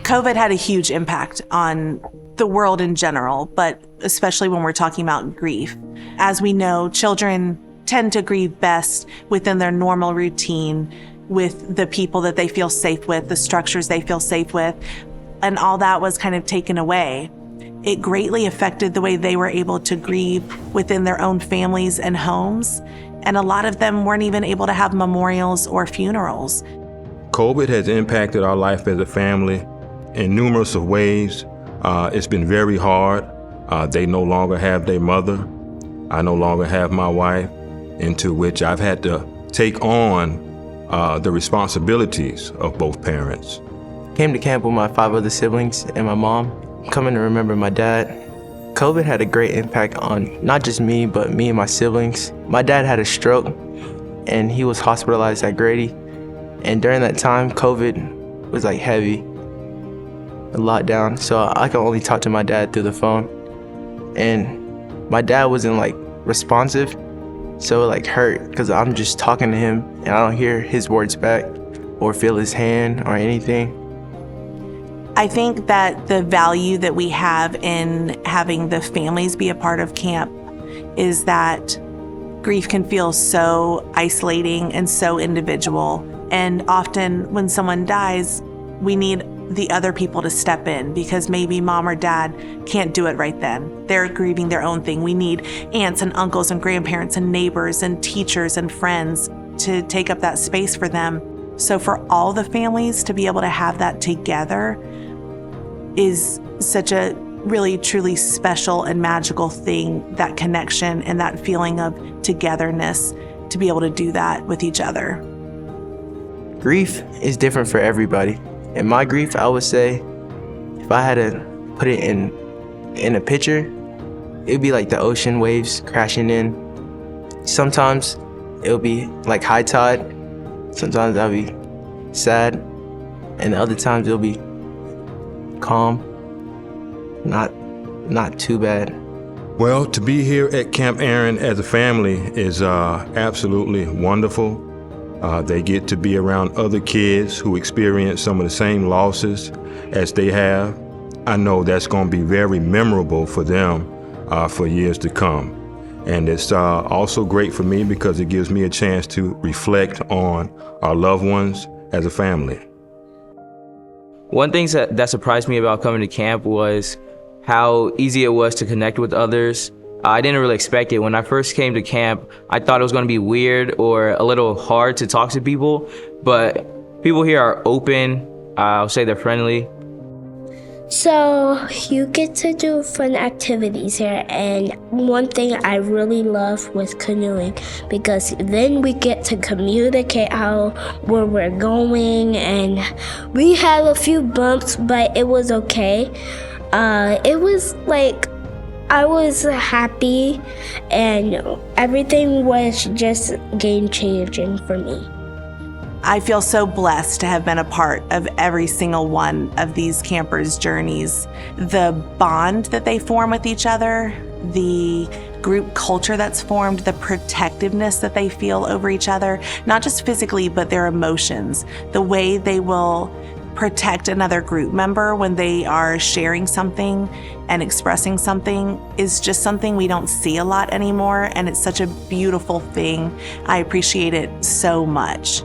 COVID had a huge impact on the world in general, but especially when we're talking about grief. As we know, children tend to grieve best within their normal routine, with the people that they feel safe with, the structures they feel safe with, and all that was kind of taken away. It greatly affected the way they were able to grieve within their own families and homes, and a lot of them weren't even able to have memorials or funerals. COVID has impacted our life as a family in numerous of ways. It's been very hard. They no longer have their mother. I no longer have my wife, into which I've had to take on the responsibilities of both parents. Came to camp with my 5 other siblings and my mom, coming to remember my dad. COVID had a great impact on not just me, but me and my siblings. My dad had a stroke and he was hospitalized at Grady. And during that time, COVID was like heavy, a lockdown. So I could only talk to my dad through the phone. And my dad wasn't like responsive. So it like hurt because I'm just talking to him and I don't hear his words back or feel his hand or anything. I think that the value that we have in having the families be a part of camp is that grief can feel so isolating and so individual. And often when someone dies, we need the other people to step in because maybe mom or dad can't do it right then. They're grieving their own thing. We need aunts and uncles and grandparents and neighbors and teachers and friends to take up that space for them. So for all the families to be able to have that together is such a really truly special and magical thing, that connection and that feeling of togetherness, to be able to do that with each other. Grief is different for everybody. And my grief, I would say, if I had to put it in a picture, it'd be like the ocean waves crashing in. Sometimes it'll be like high tide. Sometimes I'll be sad. And other times it'll be calm, not too bad. Well, to be here at Camp Erin as a family is absolutely wonderful. They get to be around other kids who experience some of the same losses as they have. I know that's going to be very memorable for them for years to come. And it's also great for me because it gives me a chance to reflect on our loved ones as a family. One thing that surprised me about coming to camp was how easy it was to connect with others. I didn't really expect it. When I first came to camp, I thought it was going to be weird or a little hard to talk to people, but people here are open. I'll say they're friendly. So you get to do fun activities here, and one thing I really love was canoeing, because then we get to communicate where we're going, and we had a few bumps, but it was okay. It was like I was happy, and everything was just game-changing for me. I feel so blessed to have been a part of every single one of these campers' journeys. The bond that they form with each other, the group culture that's formed, the protectiveness that they feel over each other, not just physically, but their emotions, the way they will protect another group member when they are sharing something and expressing something is just something we don't see a lot anymore, and it's such a beautiful thing. I appreciate it so much.